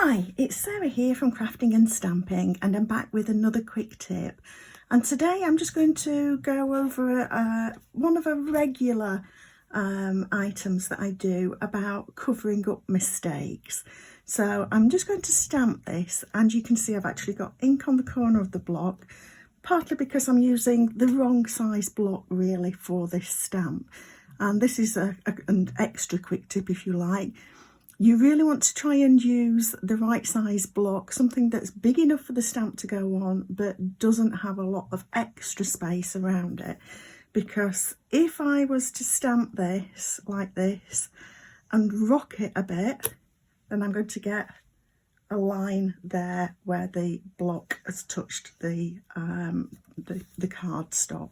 Hi, it's Sarah here from Crafting and Stamping, and I'm back with another quick tip. And today I'm just going to go over one of the regular items that I do about covering up mistakes. So I'm just going to stamp this, and you can see I've actually got ink on the corner of the block, partly because I'm using the wrong size block really for this stamp. And this is an extra quick tip if you like. You really want to try and use the right size block, something that's big enough for the stamp to go on but doesn't have a lot of extra space around it. Because if I was to stamp this like this and rock it a bit, then I'm going to get a line there where the block has touched the cardstock.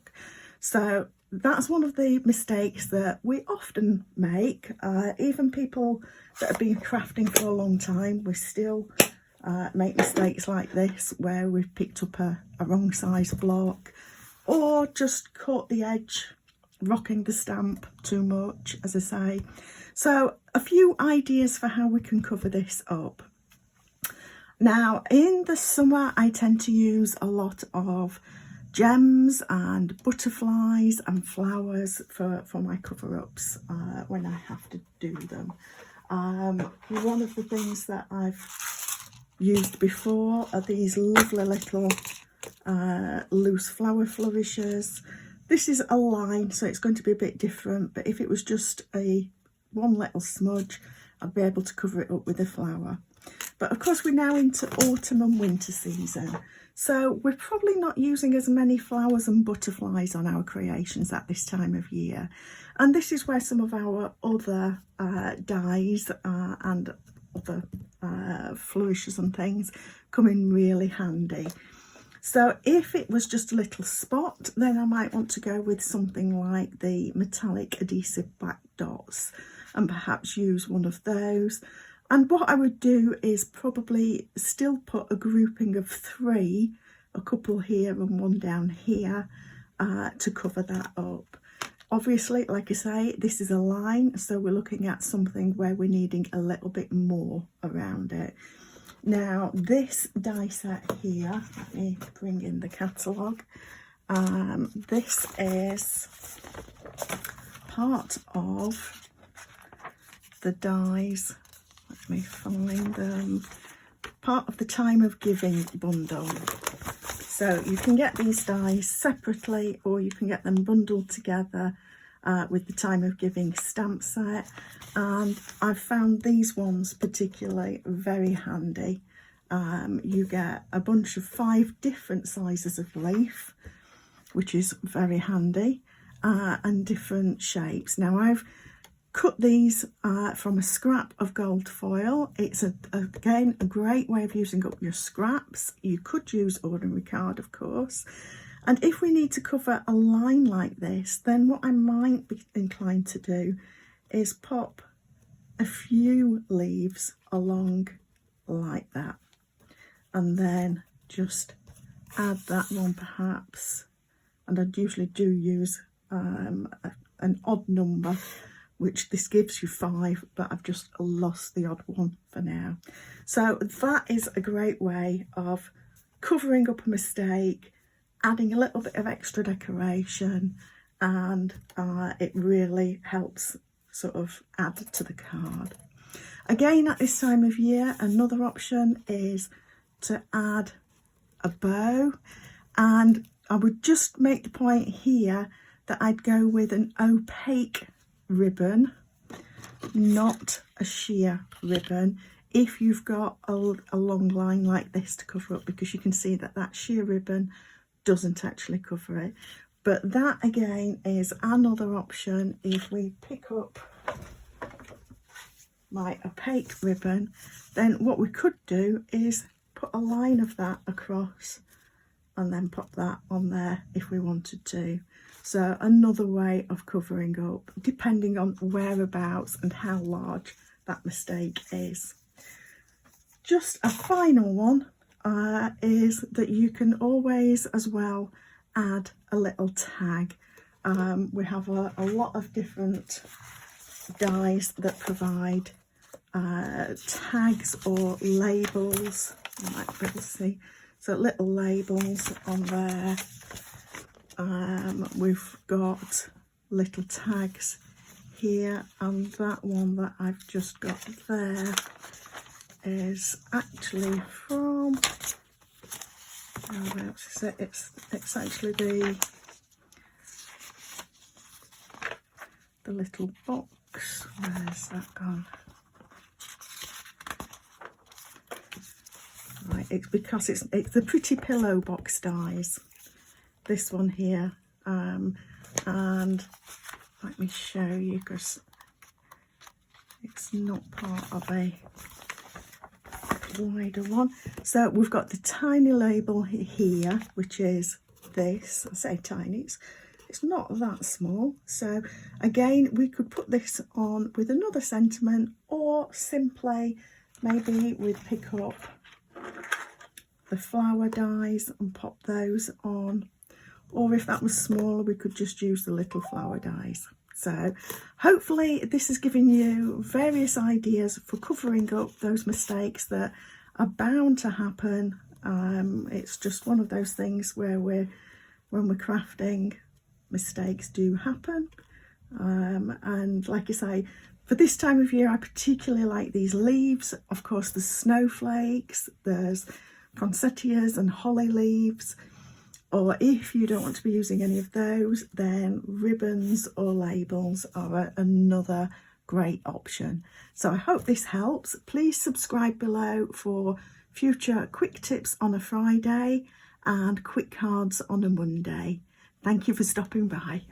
So that's one of the mistakes that we often make. Even people that have been crafting for a long time, we still make mistakes like this where we've picked up a wrong size block or just caught the edge, rocking the stamp too much, as I say. So a few ideas for how we can cover this up. Now, in the summer, I tend to use a lot of gems and butterflies and flowers for my cover-ups when I have to do them. One of the things that I've used before are these lovely little loose flower flourishes. This is a line, so it's going to be a bit different, but if it was just one little smudge, I'd be able to cover it up with a flower. But of course we're now into autumn and winter season, so we're probably not using as many flowers and butterflies on our creations at this time of year. And this is where some of our other dies and other flourishes and things come in really handy. So if it was just a little spot, then I might want to go with something like the metallic adhesive black dots and perhaps use one of those. And what I would do is probably still put a grouping of 3, a couple here and one down here, to cover that up. Obviously, like I say, this is a line, so we're looking at something where we're needing a little bit more around it. Now, this die set here, let me bring in the catalogue. This is part of the dies. Let me find them. Part of the Time of Giving bundle. So you can get these dies separately, or you can get them bundled together with the Time of Giving stamp set. And I've found these ones particularly very handy. You get a bunch of 5 different sizes of leaf, which is very handy, and different shapes. Now I've cut these from a scrap of gold foil. It's again a great way of using up your scraps. You could use ordinary card, of course. And if we need to cover a line like this, then what I might be inclined to do is pop a few leaves along like that, and then just add that one perhaps. And I usually do use an odd number, which this gives you 5, but I've just lost the odd one for now. So that is a great way of covering up a mistake, adding a little bit of extra decoration, and it really helps sort of add to the card. Again, at this time of year, another option is to add a bow, and I would just make the point here that I'd go with an opaque ribbon, not a sheer ribbon, if you've got a long line like this to cover up, because you can see that that sheer ribbon doesn't actually cover it. But that again is another option. If we pick up my opaque ribbon, then what we could do is put a line of that across and then pop that on there if we wanted to. So another way of covering up, depending on whereabouts and how large that mistake is. Just a final one is that you can always as well add a little tag. We have a lot of different dies that provide tags or labels. You might be able to see. So little labels on there. We've got little tags here, and that one that I've just got there is actually from, whereabouts is it? It's actually the little box. Where's that gone? Right, it's because it's the pretty pillow box dies. This one here, and let me show you because it's not part of a wider one. So we've got the tiny label here, which is this. I say tiny, it's not that small. So again, we could put this on with another sentiment, or simply maybe we'd pick up the flower dies and pop those on. Or if that was smaller, we could just use the little flower dies. So hopefully this has given you various ideas for covering up those mistakes that are bound to happen. It's just one of those things where when we're crafting, mistakes do happen. And like I say, for this time of year, I particularly like these leaves. Of course, there's snowflakes, there's poinsettias and holly leaves. Or if you don't want to be using any of those, then ribbons or labels are another great option. So I hope this helps. Please subscribe below for future quick tips on a Friday and quick cards on a Monday. Thank you for stopping by.